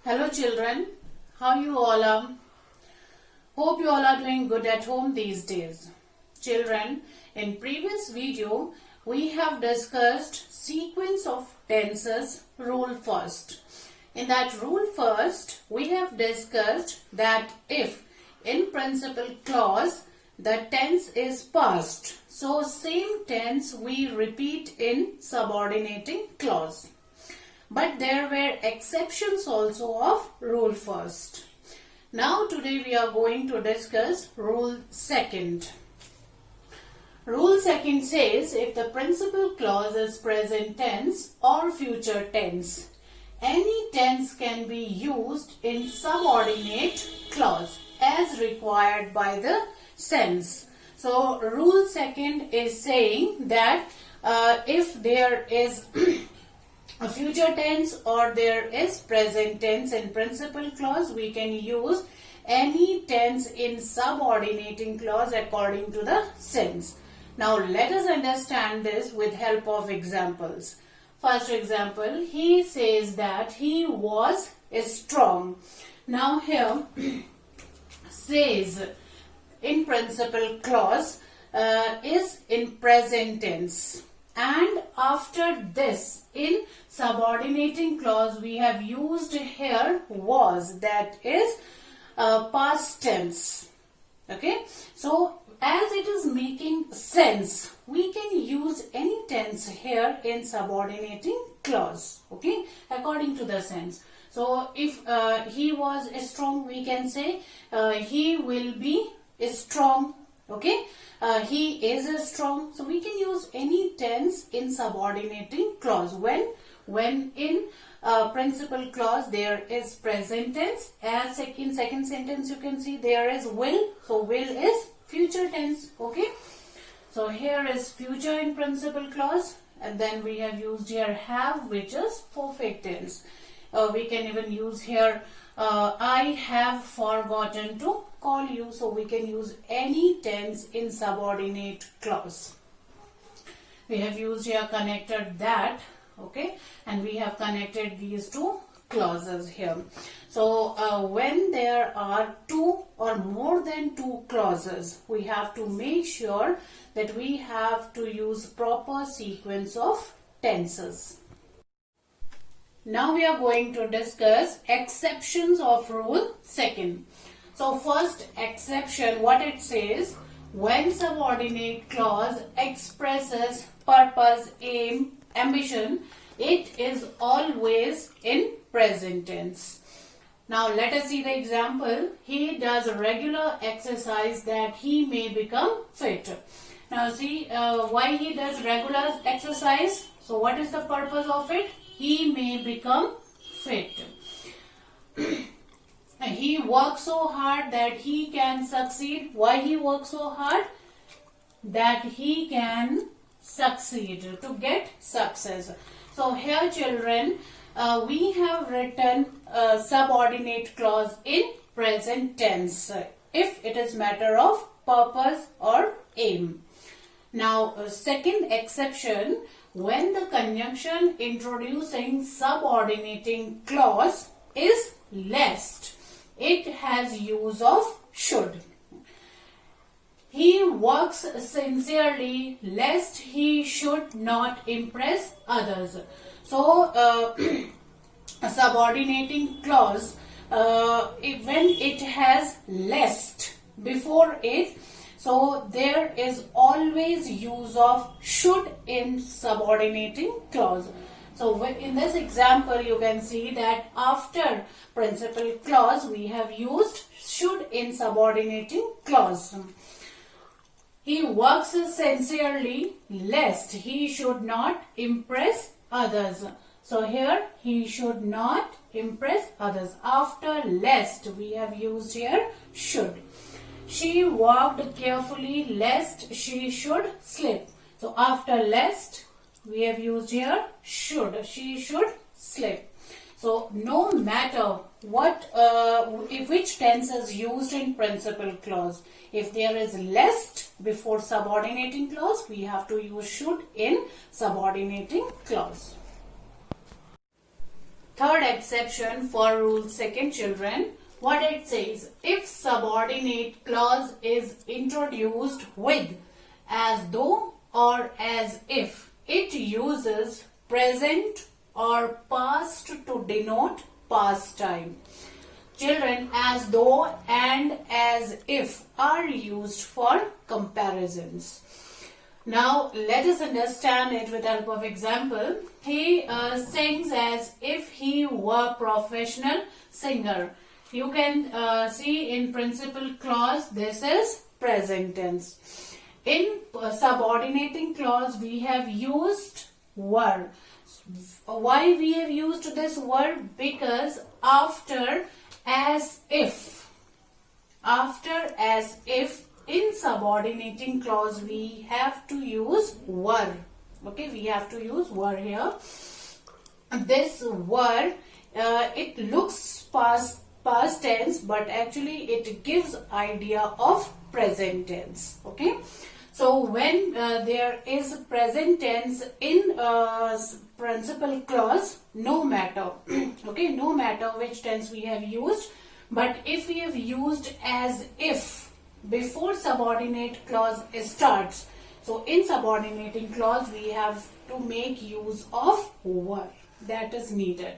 Hello children, how you all are? Hope you all are doing good at home these days. Children, in previous video we have discussed sequence of tenses rule first. In that rule first we have discussed that if in principal clause the tense is past, so same tense we repeat in subordinating clause. But there were exceptions also of rule first. Now today we are going to discuss rule second. Rule second says if the principal clause is present tense or future tense, any tense can be used in subordinate clause as required by the sense. So rule second is saying that if there is a future tense or there is present tense in principal clause, we can use any tense in subordinating clause according to the sense. Now let us understand this with help of examples. First example, he says that he was strong. Now here says in principal clause is in present tense. And after this, in subordinating clause, we have used here was, that is past tense. Okay. So, as it is making sense, we can use any tense here in subordinating clause. Okay. According to the sense. So, if he was strong, we can say he will be strong. Okay. He is strong. So we can use any tense in subordinating clause. When in principal clause there is present tense. As in second sentence you can see there is will. So will is future tense. Okay. So here is future in principal clause. And then we have used here have, which is perfect tense. We can even use here I have forgotten to call you. So we can use any tense in subordinate clause. We have used here connected that. Okay. And we have connected these two clauses here. So when there are two or more than two clauses, we have to make sure that we have to use proper sequence of tenses. Now we are going to discuss exceptions of rule second. So first exception, what it says, when subordinate clause expresses purpose, aim, ambition, it is always in present tense. Now let us see the example. He does regular exercise that he may become fit. Now see why he does regular exercise. So what is the purpose of it? He may become fit. He works so hard that he can succeed. Why he works so hard? That he can succeed, to get success. So here children, we have written subordinate clause in present tense if it is matter of purpose or aim. Now second exception, when the conjunction introducing subordinating clause is lest, it has use of should. He works sincerely lest he should not impress others. So subordinating clause, when it has lest before it, so there is always use of should in subordinating clause. So in this example you can see that after principal clause we have used should in subordinating clause. He works sincerely lest he should not impress others. So here he should not impress others. After lest we have used here should. She walked carefully lest she should slip. So after lest we have used here should. She should slip. So no matter what, which tense is used in principal clause, if there is lest before subordinating clause, we have to use should in subordinating clause. third exception for rule second, children. What it says, if subordinate clause is introduced with as though or as if, it uses present or past to denote past time. Children, as though and as if are used for comparisons. Now let us understand it with help of example. He sings as if he were professional singer. You can see in principal clause this is present tense. In subordinating clause we have used were. Why we have used this were? Because after as if in subordinating clause we have to use were. Okay, we have to use were here. This were, it looks past tense, but actually it gives idea of present tense. Okay, so when there is present tense in principal clause, no matter okay, no matter which tense we have used, but if we have used as if before subordinate clause starts, so in subordinating clause we have to make use of were. That is needed.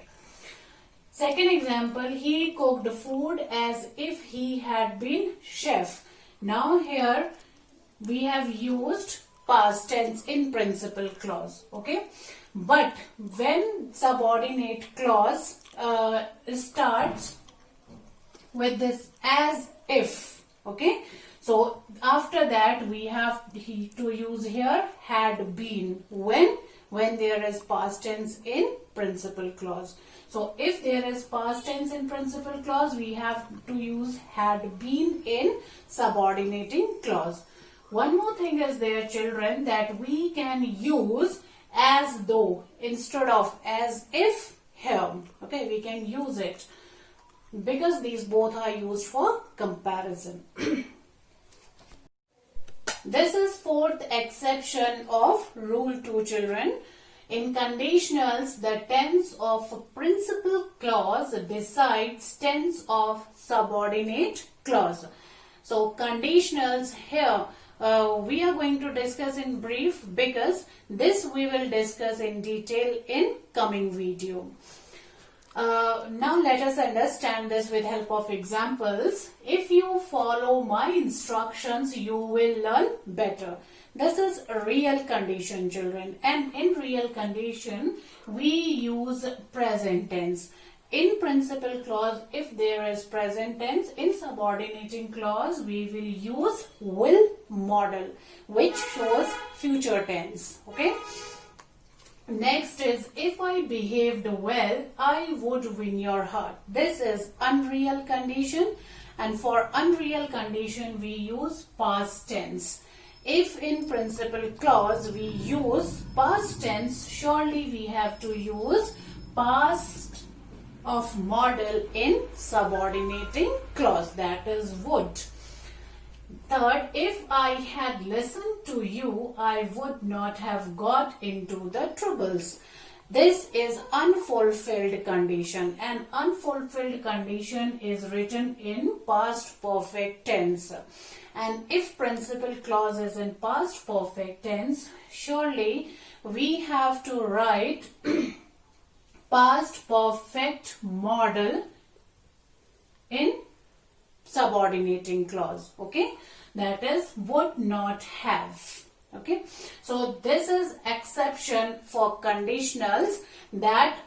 Second example, he cooked food as if he had been chef. Now here we have used past tense in principal clause. Okay, but when subordinate clause starts with this as if, okay, so after that we have to use here had been when there is past tense in principal clause. So if there is past tense in principal clause, we have to use had been in subordinating clause. One more thing is there, children, that we can use as though instead of as if here. Okay, we can use it because these both are used for comparison. This is fourth exception of rule 2, children. In conditionals, the tense of a principal clause decides tense of subordinate clause. So conditionals here we are going to discuss in brief because this we will discuss in detail in coming video. Now let us understand this with help of examples. If you follow my instructions, you will learn better. This is a real condition, children, and in real condition we use present tense. In principal clause, if there is present tense, in subordinating clause we will use will model, which shows future tense. Okay. Next is, if I behaved well, I would win your heart. This is unreal condition, and for unreal condition we use past tense. If in principal clause we use past tense, surely we have to use past of model in subordinating clause, that is would. Third, if I had listened to you, I would not have got into the troubles. This is unfulfilled condition, and unfulfilled condition is written in past perfect tense. And if principal clause is in past perfect tense, surely we have to write past perfect model in subordinating clause. Okay, that is would not have. Okay, so this is exception for conditionals, that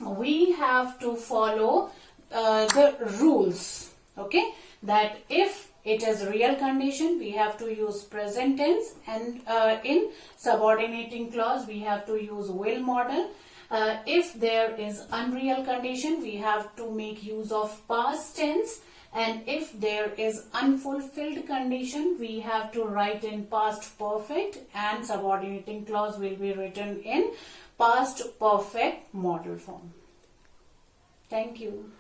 we have to follow the rules. Okay, that if it is real condition we have to use present tense, and in subordinating clause we have to use will model. If there is unreal condition we have to make use of past tense, and if there is unfulfilled condition we have to write in past perfect, and subordinating clause will be written in past perfect model form. Thank you.